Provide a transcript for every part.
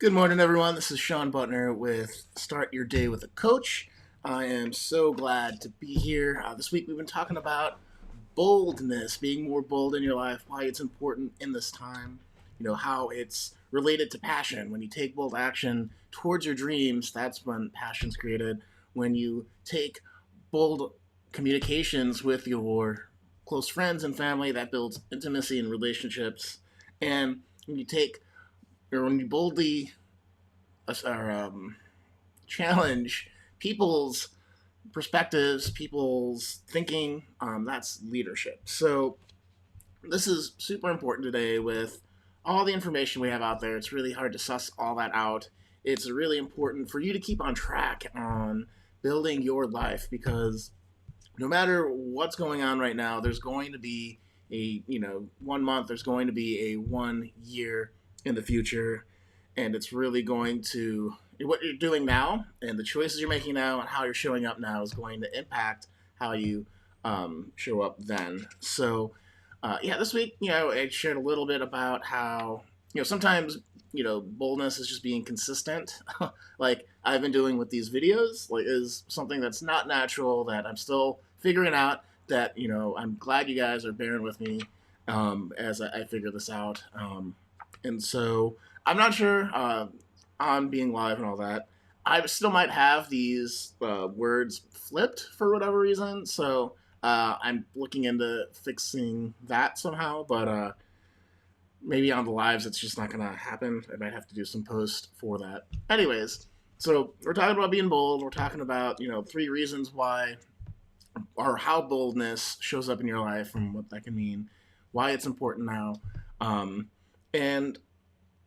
Good morning, everyone. This is Sean Butner with Start Your Day with a Coach. I am so glad to be here. This week we've been talking about boldness, being more bold in your life, why it's important in this time, how it's related to passion. When you take bold action towards your dreams, that's when passion's created. When you take bold communications with your close friends and family, that builds intimacy and relationships. And when you take or when you boldly or, challenge people's perspectives, people's thinking, that's leadership. So this is super important today with all the information we have out there. It's really hard to suss all that out. It's really important for you to keep on track on building your life, because no matter what's going on right now, there's going to be a 1 month, there's going to be a 1 year in the future, and it's really going to what you're doing now and the choices you're making now and how you're showing up now is going to impact how you show up then. So this week, I shared a little bit about how sometimes boldness is just being consistent. Like I've been doing with these videos, like is something that's not natural, that I'm still figuring out, that I'm glad you guys are bearing with me as I figure this out. And so I'm not sure on being live and all that. I still might have these words flipped for whatever reason. So I'm looking into fixing that somehow. But maybe on the lives it's just not going to happen. I might have to do some post for that. Anyways, so we're talking about being bold. We're talking about 3 reasons why or how boldness shows up in your life and what that can mean, why it's important now. And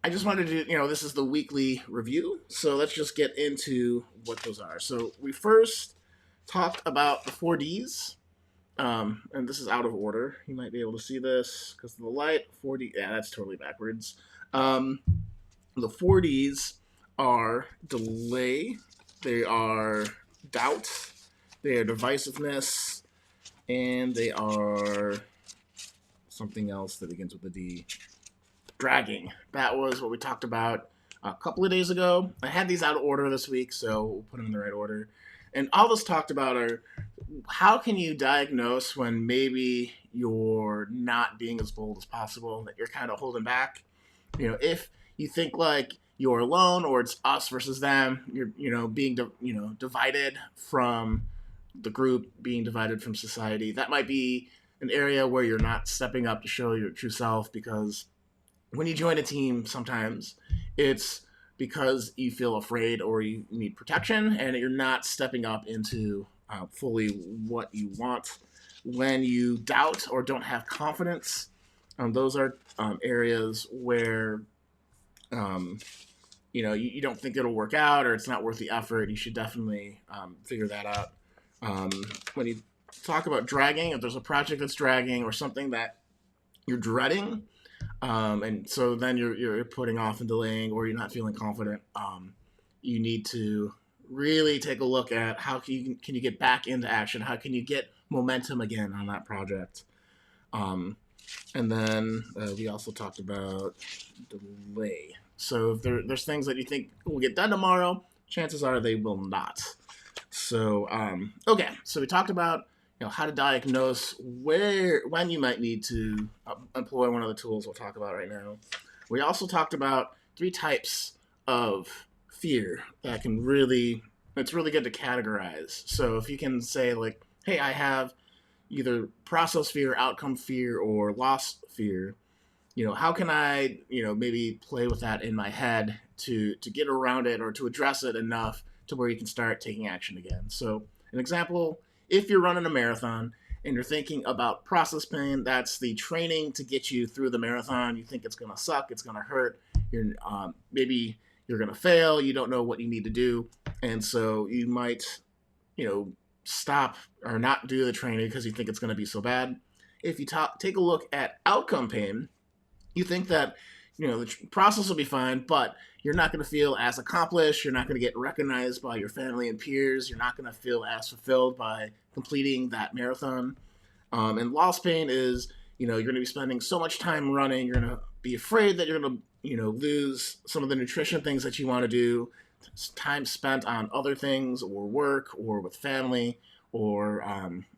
I just wanted to, this is the weekly review. So let's just get into what those are. So we first talked about the 4Ds. And this is out of order. You might be able to see this because of the light. 4D, yeah, that's totally backwards. The 4Ds are delay, they are doubt, they are divisiveness, and they are something else that begins with a D. Dragging. That was what we talked about a couple of days ago. I had these out of order this week, so we'll put them in the right order. And all this talked about are how can you diagnose when maybe you're not being as bold as possible, that you're kind of holding back. If you think like you're alone or it's us versus them, you're being divided from the group, being divided from society. That might be an area where you're not stepping up to show your true self, because when you join a team, sometimes it's because you feel afraid or you need protection and you're not stepping up into fully what you want. When you doubt or don't have confidence, those are areas where you don't think it'll work out or it's not worth the effort. You should definitely figure that out. When you talk about dragging, if there's a project that's dragging or something that you're dreading, and so then you're putting off and delaying, or you're not feeling confident, you need to really take a look at how can you get back into action, how can you get momentum again on that project. And then we also talked about delay. So if there's things that you think will get done tomorrow, chances are they will not. So okay, so we talked about how to diagnose when you might need to employ one of the tools we'll talk about right now. We also talked about 3 types of fear that it's really good to categorize. So if you can say like, hey, I have either process fear, outcome fear, or loss fear, how can I, maybe play with that in my head to get around it or to address it enough to where you can start taking action again. So an example, if you're running a marathon and you're thinking about process pain, that's the training to get you through the marathon. You think it's going to suck, it's going to hurt, maybe you're going to fail, you don't know what you need to do, and so you might, stop or not do the training because you think it's going to be so bad. If you take a look at outcome pain, you think that the process will be fine, but you're not going to feel as accomplished. You're not going to get recognized by your family and peers. You're not going to feel as fulfilled by completing that marathon. And loss pain is, you're going to be spending so much time running. You're going to be afraid that you're going to lose some of the nutrition things that you want to do, time spent on other things or work or with family or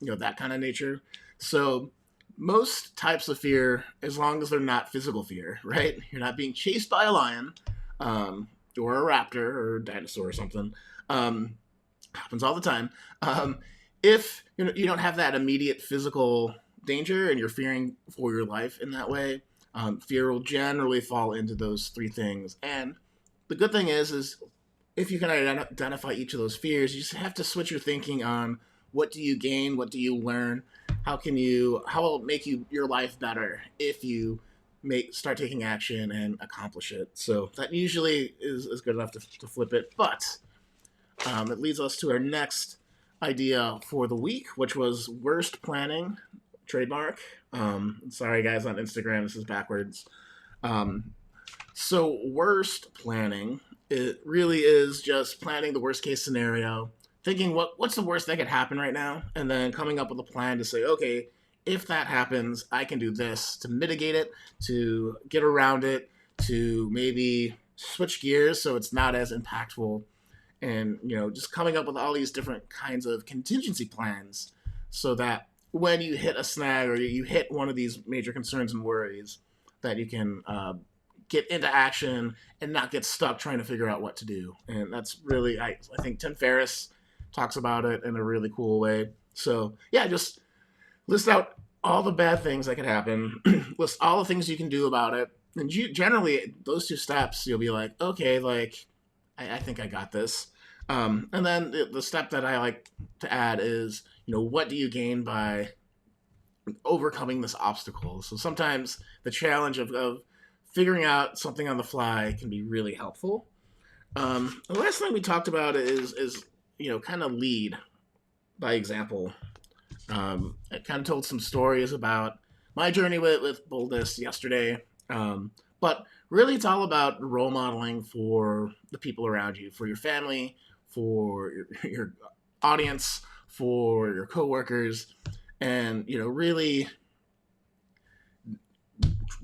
that kind of nature. So most types of fear, as long as they're not physical fear, right? You're not being chased by a lion, or a raptor or a dinosaur or something. Happens all the time. If you don't have that immediate physical danger and you're fearing for your life in that way, fear will generally fall into those three things. And the good thing is if you can identify each of those fears, you just have to switch your thinking on what do you gain, what do you learn, how will it make your life better if you start taking action and accomplish it. So that usually is good enough to flip it. But it leads us to our next idea for the week, which was worst planning, trademark. Sorry guys on Instagram, this is backwards. So worst planning, it really is just planning the worst case scenario, thinking what's the worst that could happen right now, and then coming up with a plan to say, okay, if that happens, I can do this to mitigate it, to get around it, to maybe switch gears so it's not as impactful. And, just coming up with all these different kinds of contingency plans so that when you hit a snag or you hit one of these major concerns and worries, that you can get into action and not get stuck trying to figure out what to do. And that's really, I think Tim Ferriss talks about it in a really cool way. So yeah, just list out all the bad things that could happen, list all the things you can do about it. And generally those two steps, you'll be like, okay, I think I got this. And then the step that I like to add is, what do you gain by overcoming this obstacle? So sometimes the challenge of figuring out something on the fly can be really helpful. The last thing we talked about is kind of lead by example. I kind of told some stories about my journey with boldness yesterday. But really it's all about role modeling for the people around you, for your family, for your audience, for your coworkers, and really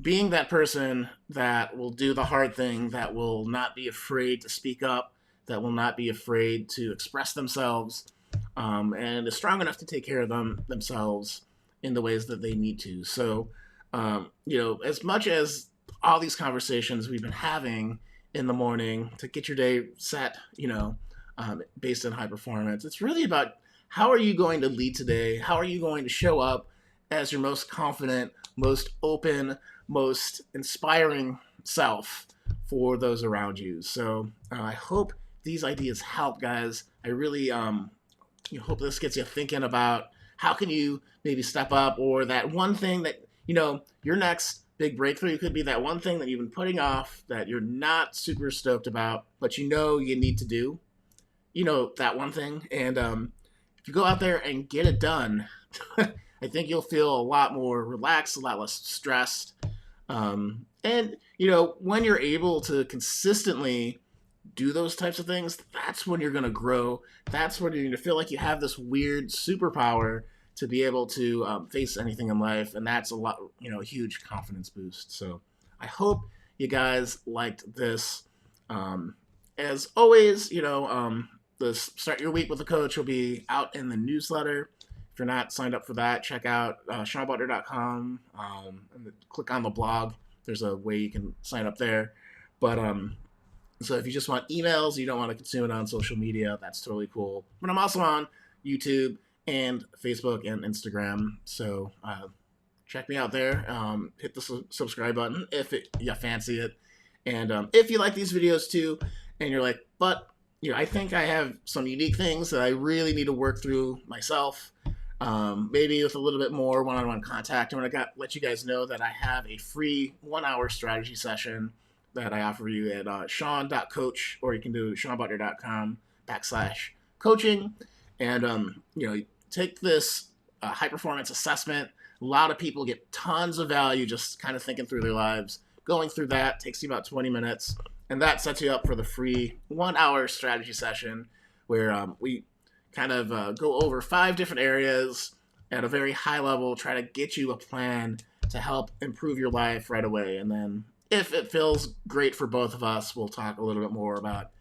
being that person that will do the hard thing, that will not be afraid to speak up, that will not be afraid to express themselves, and is strong enough to take care of themselves in the ways that they need to. So, as much as all these conversations we've been having in the morning to get your day set, based on high performance, it's really about how are you going to lead today? How are you going to show up as your most confident, most open, most inspiring self for those around you? So I hope these ideas help, guys. I really hope this gets you thinking about how can you maybe step up, or that one thing that, your next big breakthrough could be that one thing that you've been putting off that you're not super stoked about, but you need to do, that one thing. And if you go out there and get it done, I think you'll feel a lot more relaxed, a lot less stressed. And, when you're able to consistently do those types of things, that's when you're going to grow. That's when you're going to feel like you have this weird superpower to be able to face anything in life. And that's a huge confidence boost. So I hope you guys liked this. As always, the Start Your Week with a Coach will be out in the newsletter. If you're not signed up for that, check out SeanButler.com and click on the blog. There's a way you can sign up there. But so if you just want emails, you don't want to consume it on social media, that's totally cool. But I'm also on YouTube and Facebook and Instagram. So check me out there. Hit the subscribe button if you fancy it. And if you like these videos too, and you're like, but I think I have some unique things that I really need to work through myself, maybe with a little bit more one-on-one contact. I want to let you guys know that I have a free 1-hour strategy session that I offer you at Sean.coach, or you can do SeanButler.com/coaching. And, take this high performance assessment. A lot of people get tons of value just kind of thinking through their lives. Going through that takes you about 20 minutes. And that sets you up for the free 1-hour strategy session where we kind of go over 5 different areas at a very high level, try to get you a plan to help improve your life right away. And then if it feels great for both of us, we'll talk a little bit more about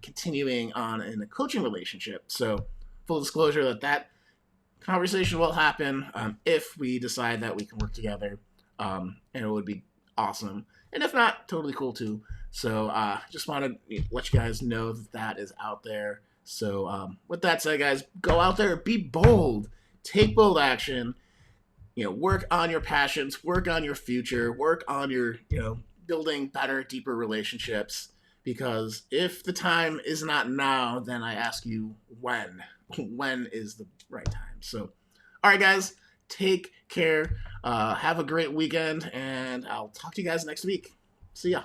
continuing on in a coaching relationship. So, full disclosure that conversation will happen if we decide that we can work together, and it would be awesome. And if not, totally cool too. So, just want to let you guys know that is out there. So, with that said, guys, go out there, be bold, take bold action. Work on your passions, work on your future, work on your, building better, deeper relationships. Because if the time is not now, then I ask you when. When is the right time? So, all right, guys, take care. Have a great weekend, and I'll talk to you guys next week. See ya.